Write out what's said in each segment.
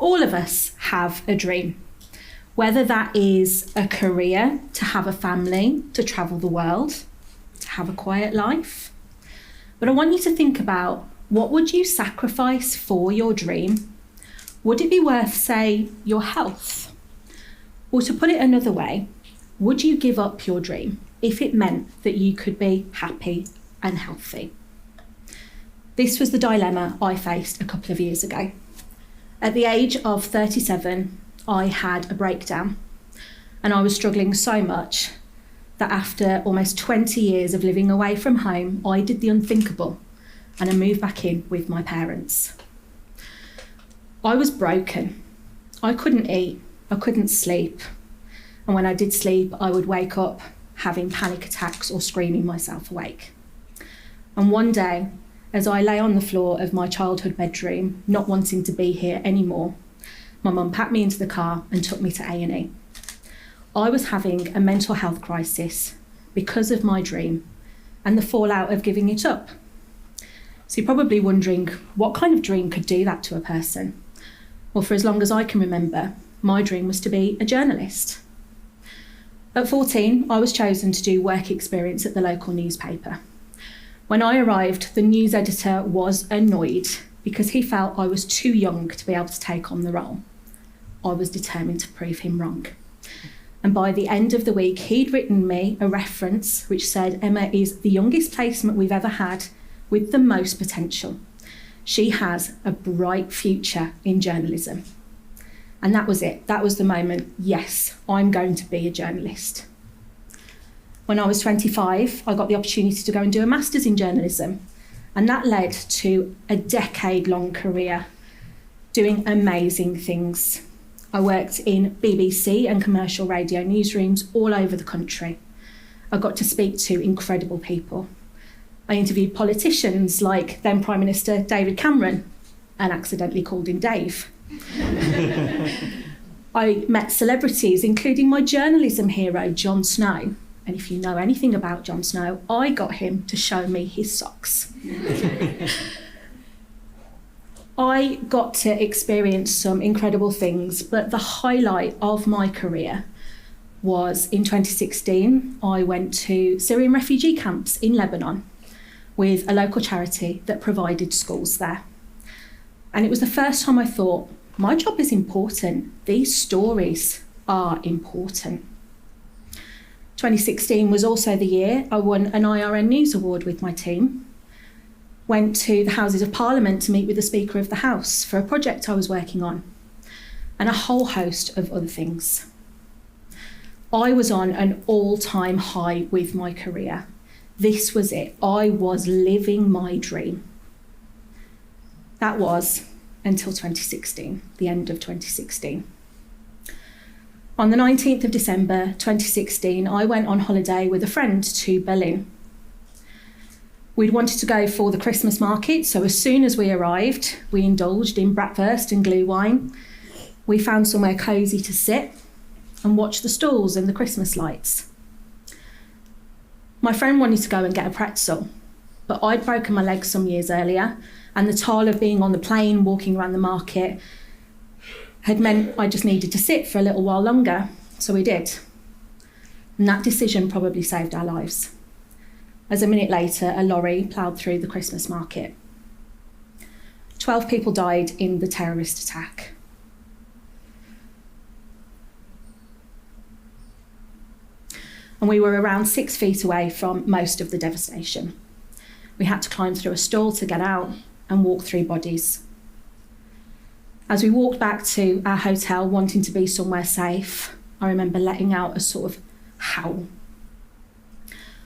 All of us have a dream, whether that is a career, to have a family, to travel the world, to have a quiet life. But I want you to think about, what would you sacrifice for your dream? Would it be worth, say, your health? Or to put it another way, would you give up your dream if it meant that you could be happy and healthy? This was the dilemma I faced a couple of years ago. At the age of 37, I had a breakdown, and I was struggling so much that after almost 20 years of living away from home, I did the unthinkable and I moved back in with my parents. I was broken. I couldn't eat, I couldn't sleep, and when I did sleep, I would wake up having panic attacks or screaming myself awake. And one day, as I lay on the floor of my childhood bedroom, not wanting to be here anymore, my mum packed me into the car and took me to A&E. I was having a mental health crisis because of my dream and the fallout of giving it up. So you're probably wondering, what kind of dream could do that to a person? Well, for as long as I can remember, my dream was to be a journalist. At 14, I was chosen to do work experience at the local newspaper. When I arrived, the news editor was annoyed because he felt I was too young to be able to take on the role. I was determined to prove him wrong. And by the end of the week, he'd written me a reference which said, Emma is the youngest placement we've ever had with the most potential. She has a bright future in journalism. And that was it. That was the moment. Yes, I'm going to be a journalist. When I was 25, I got the opportunity to go and do a master's in journalism, and that led to a decade-long career doing amazing things. I worked in BBC and commercial radio newsrooms all over the country. I got to speak to incredible people. I interviewed politicians like then Prime Minister David Cameron, and accidentally called him Dave. I met celebrities, including my journalism hero, Jon Snow. And if you know anything about Jon Snow, I got him to show me his socks. I got to experience some incredible things, but the highlight of my career was in 2016. I went to Syrian refugee camps in Lebanon with a local charity that provided schools there. And it was the first time I thought, my job is important. These stories are important. 2016 was also the year I won an IRN News Award with my team. Went to the Houses of Parliament to meet with the Speaker of the House for a project I was working on, and a whole host of other things. I was on an all-time high with my career. This was it. I was living my dream. That was until 2016, the end of 2016. On the 19th of December 2016, I went on holiday with a friend to Berlin. We'd wanted to go for the Christmas market, so as soon as we arrived, we indulged in bratwurst and glühwein. We found somewhere cosy to sit and watch the stalls and the Christmas lights. My friend wanted to go and get a pretzel, but I'd broken my leg some years earlier, and the toil of being on the plane, walking around the market, had meant I just needed to sit for a little while longer, so we did. And that decision probably saved our lives. As a minute later, a lorry ploughed through the Christmas market. 12 people died in the terrorist attack. And we were around 6 feet away from most of the devastation. We had to climb through a stall to get out and walk through bodies. As we walked back to our hotel, wanting to be somewhere safe, I remember letting out a sort of howl.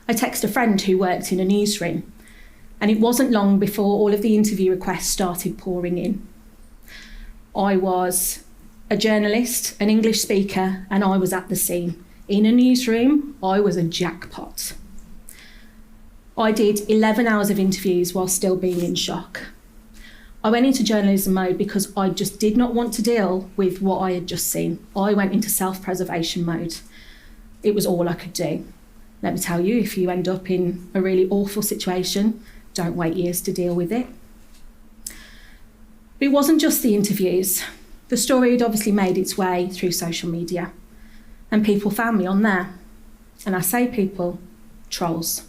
I texted a friend who worked in a newsroom, and it wasn't long before all of the interview requests started pouring in. I was a journalist, an English speaker, and I was at the scene. In a newsroom, I was a jackpot. I did 11 hours of interviews while still being in shock. I went into journalism mode because I just did not want to deal with what I had just seen. I went into self-preservation mode. It was all I could do. Let me tell you, if you end up in a really awful situation, don't wait years to deal with it. But it wasn't just the interviews. The story had obviously made its way through social media, and people found me on there. And I say people, trolls.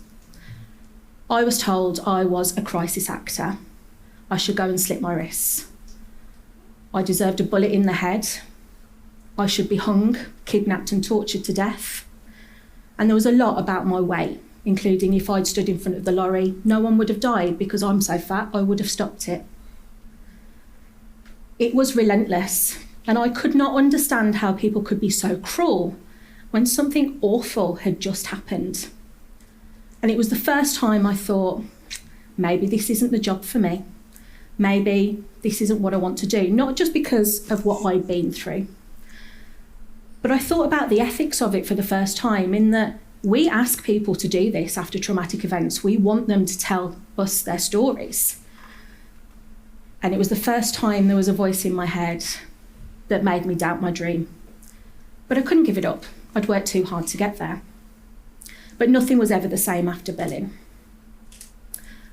I was told I was a crisis actor. I should go and slit my wrists. I deserved a bullet in the head. I should be hung, kidnapped and tortured to death. And there was a lot about my weight, including if I'd stood in front of the lorry, no one would have died because I'm so fat, I would have stopped it. It was relentless, and I could not understand how people could be so cruel when something awful had just happened. And it was the first time I thought, maybe this isn't the job for me. Maybe this isn't what I want to do, not just because of what I'd been through. But I thought about the ethics of it for the first time, in that we ask people to do this after traumatic events. We want them to tell us their stories. And it was the first time there was a voice in my head that made me doubt my dream. But I couldn't give it up. I'd worked too hard to get there. But nothing was ever the same after Berlin.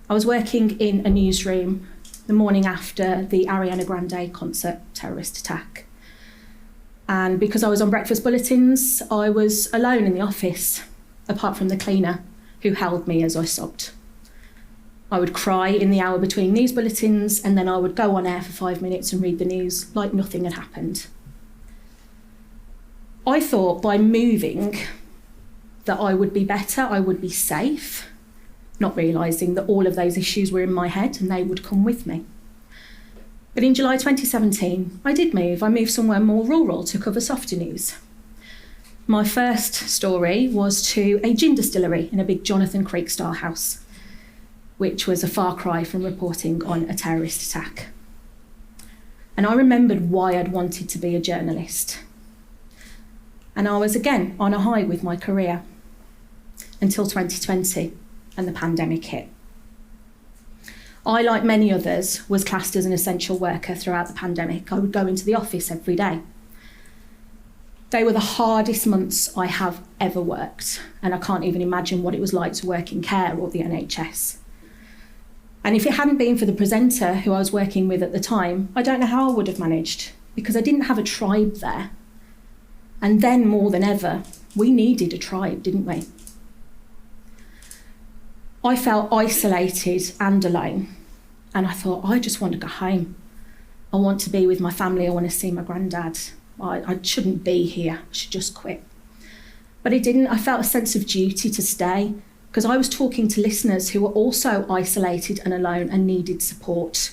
I was working in a newsroom the morning after the Ariana Grande concert terrorist attack. And because I was on breakfast bulletins, I was alone in the office, apart from the cleaner who held me as I sobbed. I would cry in the hour between news bulletins, and then I would go on air for 5 minutes and read the news like nothing had happened. I thought by moving that I would be better, I would be safe, not realising that all of those issues were in my head and they would come with me. But in July 2017, I did move. I moved somewhere more rural to cover softer news. My first story was to a gin distillery in a big Jonathan Creek-style house, which was a far cry from reporting on a terrorist attack. And I remembered why I'd wanted to be a journalist. And I was again on a high with my career until 2020 and the pandemic hit. I, like many others, was classed as an essential worker throughout the pandemic. I would go into the office every day. They were the hardest months I have ever worked, and I can't even imagine what it was like to work in care or the NHS. And if it hadn't been for the presenter who I was working with at the time, I don't know how I would have managed, because I didn't have a tribe there. And then more than ever, we needed a tribe, didn't we? I felt isolated and alone, and I thought, I just want to go home. I want to be with my family. I want to see my granddad. I shouldn't be here. I should just quit. But I didn't. I felt a sense of duty to stay, because I was talking to listeners who were also isolated and alone and needed support.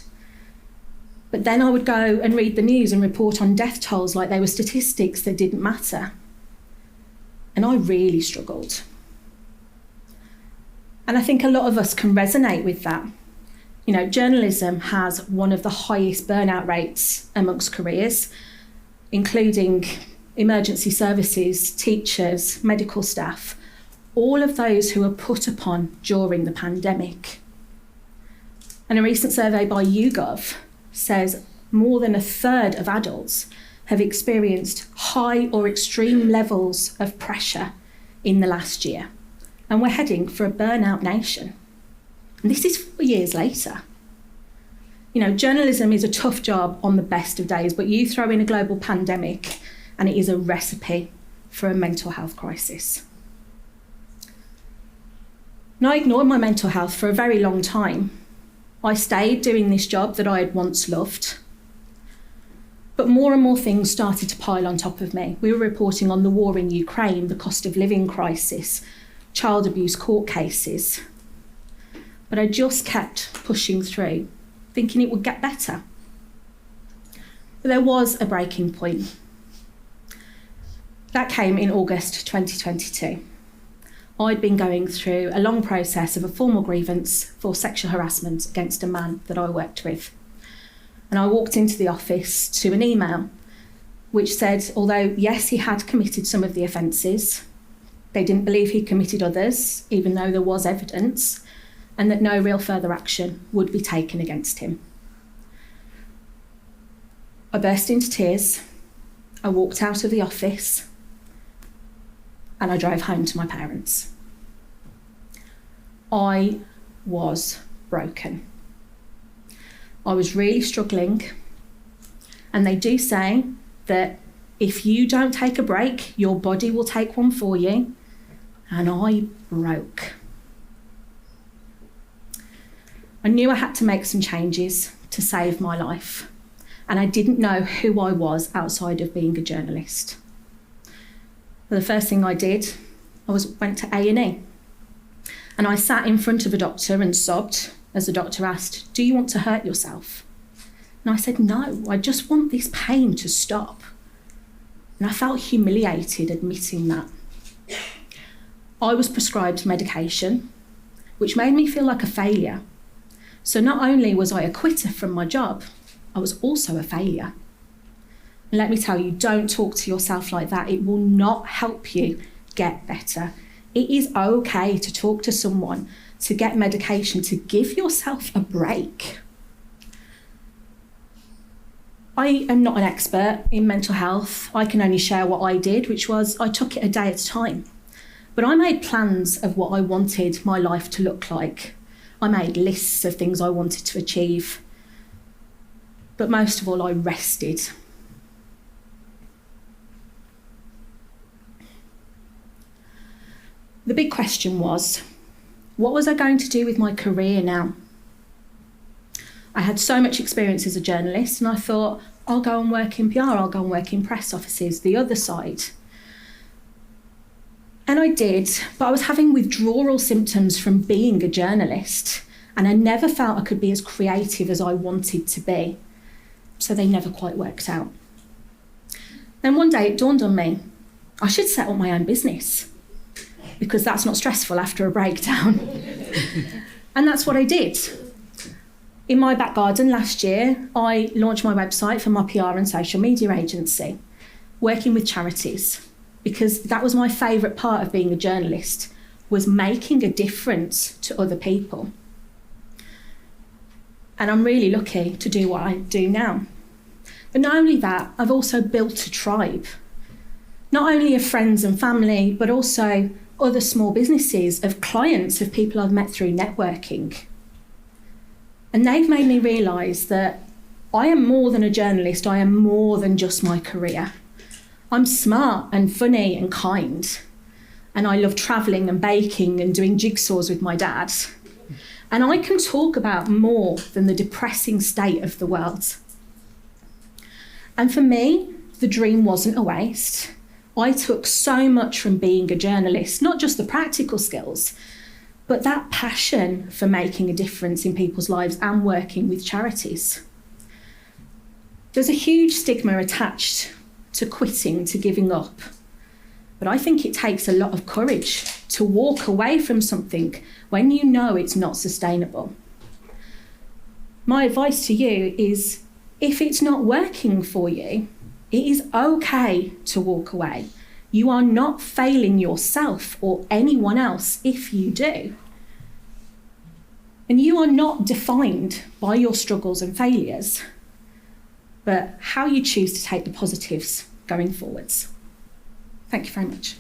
But then I would go and read the news and report on death tolls like they were statistics that didn't matter. And I really struggled. And I think a lot of us can resonate with that. You know, journalism has one of the highest burnout rates amongst careers, including emergency services, teachers, medical staff, all of those who were put upon during the pandemic. And a recent survey by YouGov says more than a third of adults have experienced high or extreme levels of pressure in the last year. And we're heading for a burnout nation. And this is 4 years later. You know, journalism is a tough job on the best of days, but you throw in a global pandemic and it is a recipe for a mental health crisis. Now, I ignored my mental health for a very long time. I stayed doing this job that I had once loved. But more and more things started to pile on top of me. We were reporting on the war in Ukraine, the cost of living crisis, child abuse court cases. But I just kept pushing through, thinking it would get better. But there was a breaking point. That came in August 2022. I'd been going through a long process of a formal grievance for sexual harassment against a man that I worked with. And I walked into the office to an email which said, although yes, he had committed some of the offences, they didn't believe he committed others, even though there was evidence, and that no real further action would be taken against him. I burst into tears. I walked out of the office and I drove home to my parents. I was broken. I was really struggling. And they do say that if you don't take a break, your body will take one for you. And I broke. I knew I had to make some changes to save my life. And I didn't know who I was outside of being a journalist. The first thing I did, went to A&E. And I sat in front of a doctor and sobbed as the doctor asked, "Do you want to hurt yourself?" And I said, "No, I just want this pain to stop." And I felt humiliated admitting that. I was prescribed medication, which made me feel like a failure. So not only was I a quitter from my job, I was also a failure. And let me tell you, don't talk to yourself like that. It will not help you get better. It is okay to talk to someone, to get medication, to give yourself a break. I am not an expert in mental health. I can only share what I did, which was I took it a day at a time. But I made plans of what I wanted my life to look like. I made lists of things I wanted to achieve. But most of all, I rested. The big question was, what was I going to do with my career now? I had so much experience as a journalist, and I thought, I'll go and work in PR, I'll go and work in press offices, the other side. And I did, but I was having withdrawal symptoms from being a journalist, and I never felt I could be as creative as I wanted to be. So they never quite worked out. Then one day it dawned on me, I should set up my own business, because that's not stressful after a breakdown. And that's what I did. In my back garden last year, I launched my website for my PR and social media agency, working with charities, because that was my favourite part of being a journalist, was making a difference to other people. And I'm really lucky to do what I do now. But not only that, I've also built a tribe, not only of friends and family, but also other small businesses, of clients, of people I've met through networking. And they've made me realise that I am more than a journalist, I am more than just my career. I'm smart and funny and kind. And I love travelling and baking and doing jigsaws with my dad. And I can talk about more than the depressing state of the world. And for me, the dream wasn't a waste. I took so much from being a journalist, not just the practical skills, but that passion for making a difference in people's lives and working with charities. There's a huge stigma attached to quitting, to giving up. But I think it takes a lot of courage to walk away from something when you know it's not sustainable. My advice to you is, if it's not working for you, it is okay to walk away. You are not failing yourself or anyone else if you do. And you are not defined by your struggles and failures, but how you choose to take the positives going forwards. Thank you very much.